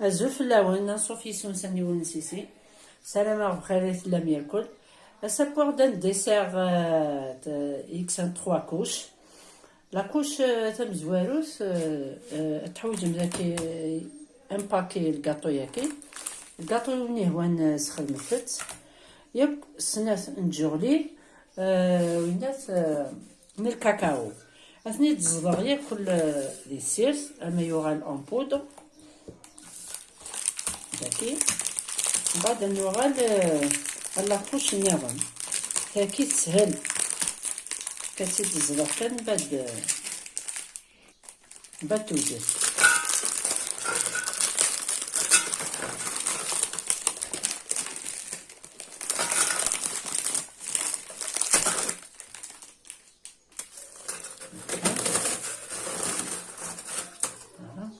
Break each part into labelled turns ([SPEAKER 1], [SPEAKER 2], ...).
[SPEAKER 1] الزلف اللاون صوفي سونساني ونسيسي سلامة بخير لم ياكل سابور دان ديسير اكس 3 كوش لا كوش تم زواروس تحويج مذاكي ان باكي الكاطو ياكي الكاطو وني هو نسخد مفت ياك سنات نجغلي وينات من الكاكاو اثني تزضغ ياكل دي سيرس اما يوغال اون بودر داكي بعد ان يوغال لاكوش النظام هاكي تسهل كتسي تزضغ كان بعد توجد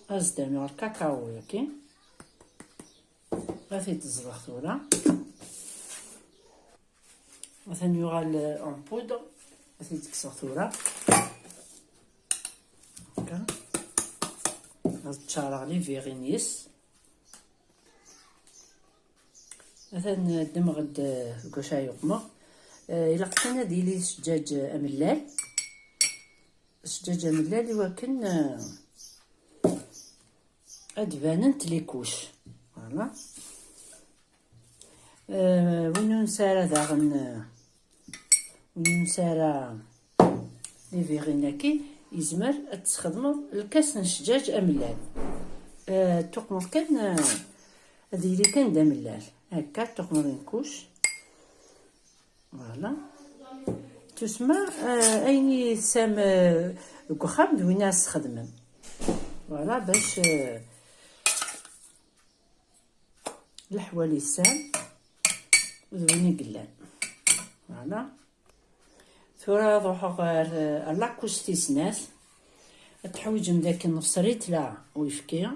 [SPEAKER 1] أزدان يوغال كاكاو ياكي غادي تزرع ثورة مثلا يوغال اون بودر غادي تكسر ثورة هكا غادي تشارع لي فيغينيس مثلا دمغد كوشا يقمر إلا قتنا ديلي سجاج أملال سجاج أملال يوكن أدفاننت لي كوش فوالا وين نسارا داغن وين نسارا لي فيغيناكي يزمر تستخدمو الكاس نشجاج أملال تقمر كان هادي لي كان دا ملال هكا تقمرين كوش فوالا تسمى أيني سام كوخام دوين ناس خدمن فوالا باش الحوالي السام وذويني قلان فوالا ثورة روحو غير لاكوش تيسناس تحويج من داك النفصريت لا ويفكيا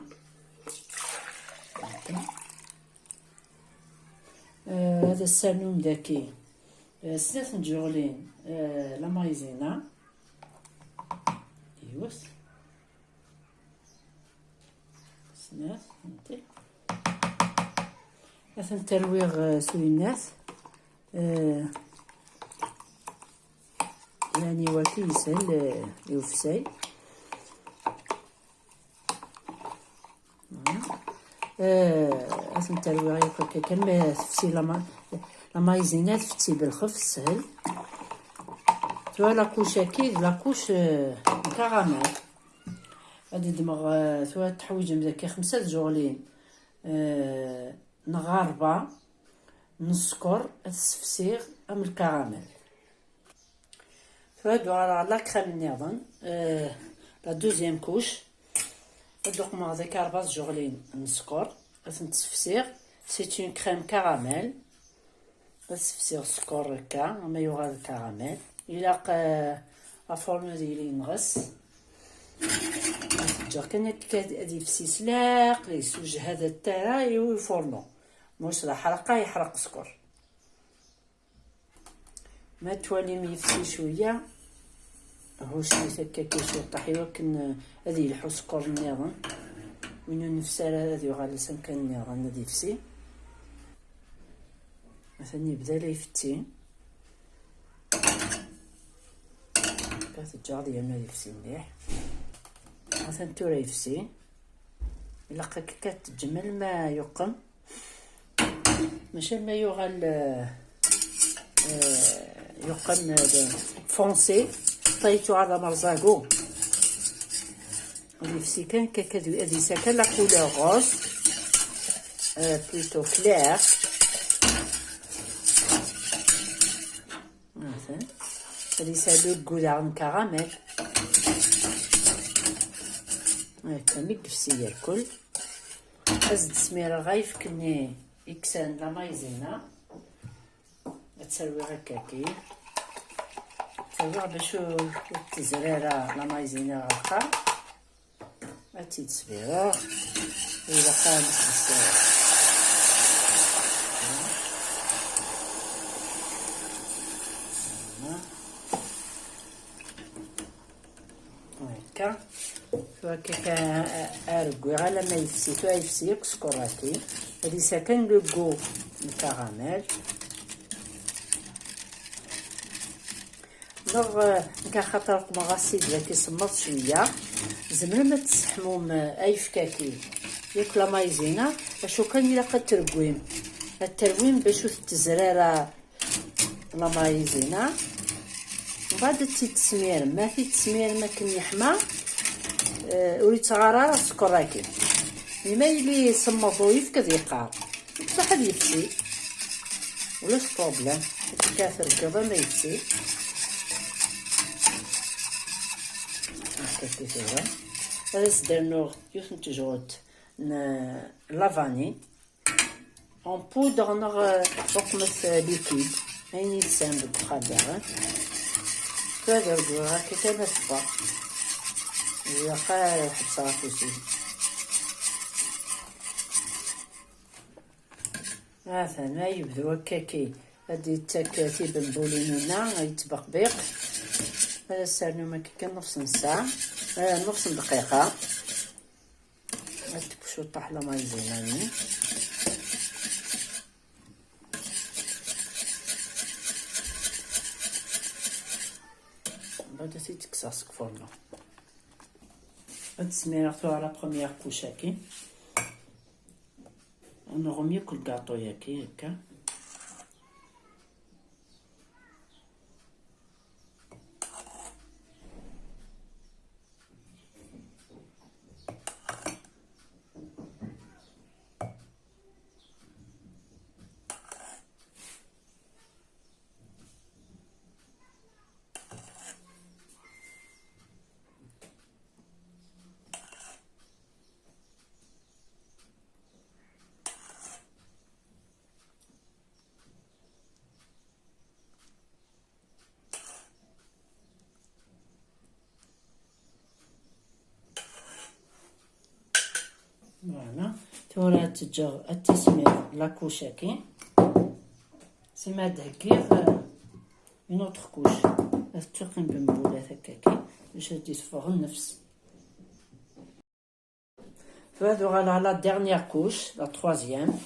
[SPEAKER 1] هذا السالوم داكي سناس نجوغلين لا مايزينا ايوس سناس هانتي مثلا ترويغ سويناس يعني واكي يسهل يوفساي مثلا ترويغ ياكل كان تفتي لا مايزينات تفتي بالخف سهل توا لاكوش اكيد لاكوش كراميل غادي دمغ توا تحويج مذاكي 5 جوغلين نغاربة نسكر السفسيغ ام الكراميل فهادو على لا كريم النظام لا دوزيام كوش دوك ما هذاك 4 جوغلين نسكر نتسفسيغ سي اون كريم كراميل نتسفسيغ سكر هكا اما يوغا الكراميل يلاق لا فورمو ديالي نغس تجر كان هادي في سلاق يسوج هذا الترا يفورنو موش لا حرقه يحرق سكر ما توالي ميفسي شويه هو شي هكا كيشوط طاح يمكن هذه يلحو سكر النظام وين نفسها هذه غالسا كان النظام هذه يفسي مثلا يبدا لا يفتي كتجار ديالنا يفسي مليح مثلا تورا يفسي الا كتجمل ما يقم ماشي ما يغال يقم فونسي طيتو على مرزاقو يفسي كان كادو هادي ساكن لا كولور روز بلوتو كلير مثلا هادي سالو كولار كراميل هكا ميكفسي ياكل ازد سميره غايفكني اكسان لا مايزينا تسوي هكاكي تسوي باش تزريرا لا مايزينا غاقا هاتي تصبيره الى خامس بالساعه هكا اركوي على ما يفسي تو يفسي كسكراكي هادي ساكن لو كو الكراميل دونك كان خاطركم غاسيد لا كيصمت شويه زعما ما تستحموم اي فكاكي ياك لا مايزينا اشو كان الا قد تركويم الترويم باش تزراره لا مايزينا ومن بعد تسمير ما في تسمير ما كان يحمى وريت غراره سكراكي ما يلي صمتو يفك يقع بصح هاد يفسي ولاش بروبليم كافر كذا ما يفسي هكا كيف هذا سدرنو يوث نتجوت لافاني en poudre نغ رقمة ليكيد هاين يتسام بالخضر فهذا الجو هاكا كان صفا وياقا واحد صافوسي مثلا يبدو هكاكي هادي تاكاتي بنبولينينا يتبقبق هذا سارنو ماكي كان نص ساعة نص دقيقة تبشو طاح لا مايزينا بعد تكساسك فورنا هاد سميرتو على بروميير كوش هاكي نغمي كل كاطو ياكي هكا فوالا تورا تجر التسمير لاكوش هاكي سيما دهكيغ اون اوتر كوش تقن بمبولات هكاكي باش تيصفغ النفس فهادو على لا ديرنيير كوش لا تروازيام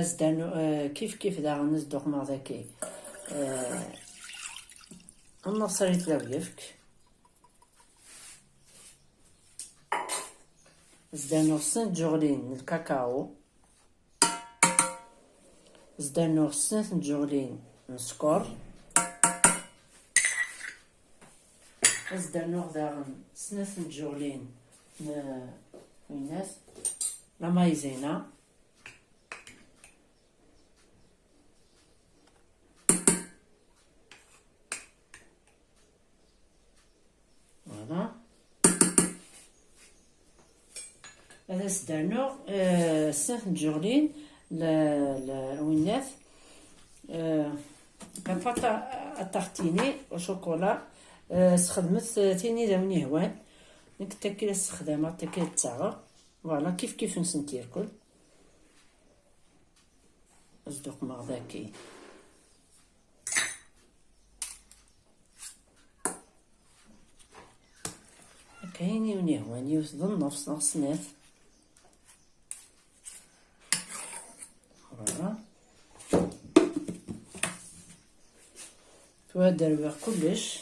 [SPEAKER 1] زدانو كيف داغ نصدق مع ذاكي النصريت لاويفك زدانو 5 جغلين الكاكاو زدانو 5 جغلين السكر زدانو داغن 5 جغلين الناس لا مايزينا فوالا هذا سدانو 5 جغلين الوينات كان فاتا التارتيني وشوكولا استخدمت تيني داوني هوان ديك التاكيله استخدامها التاكيله تاعها فوالا كيف نسنتيركل اصدق مع ذاكي كايني وني هوان يوث النفس نغسنات فوالا توا داروير كلش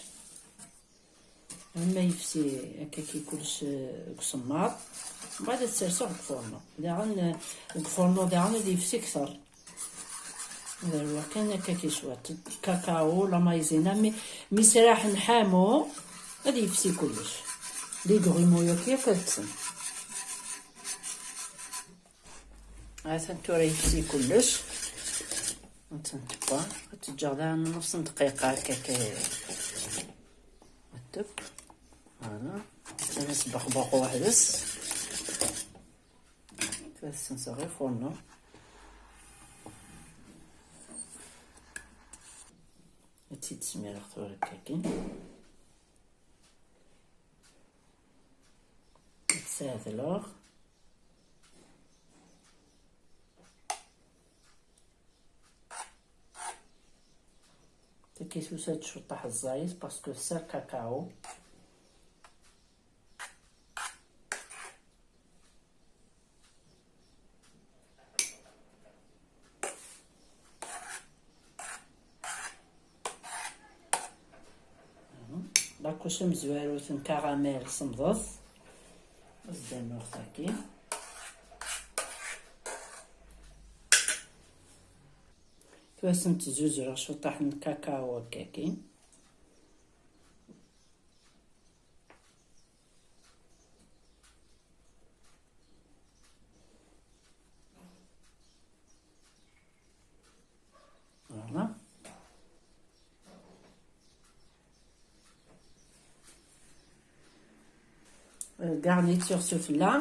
[SPEAKER 1] اما يفسي هكاكي كلش كسماط بعد تسرسو الفورنو داغن الفورنو داغن اللي يفسي كثر داروير كان هكاكي شوات كاكاو لا مايزينا مي سراح نحامو غادي يفسي كلش لي غريمو ياكي كتسن تورا يفسي كلش نتنتبا تجاودا نص دقيقة هكاك الدب فوالا نسبق باقو واحدس ثلاث نصغي فورنو هاتي تسمير اختو هكاكي تساذلوغ كيسوسات شطح الزايد باسكو سا كاكاو لاكوش مزواروت كراميل صمضت زدنا وختاكي تواسمت زوج رشو طحن كاكاو هكاكي فوالا. garniture سفلى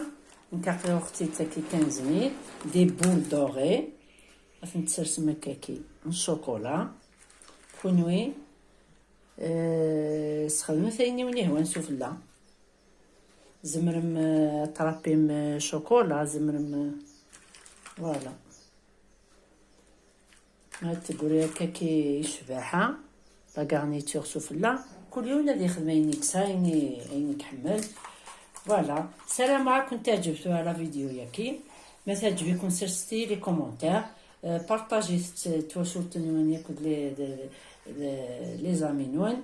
[SPEAKER 1] نكاكيو اختي تاكي كان زميل دي بول دوغي راح نتسرسم هكاكي الشوكولا كونوي سخدمو ثاني وني هو سفلى زمرم طرابيم شوكولا زمرم فوالا هاد تقولي هكاكي شباحة لا غارنيتور سفلى كل يوم الذي يخدم ينكسا عيني كحمل فوالا. السلام عليكم. تعجبتوا على فيديو ياكي ما تعجبكم سيرستي لي كومونتير بارطاجي تواصلت نوان ياكد لي زامي نوان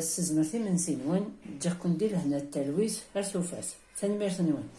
[SPEAKER 1] سزمرتي من سينوان جاكم دير هنا التلويز ارسوفاس تنمير نوان.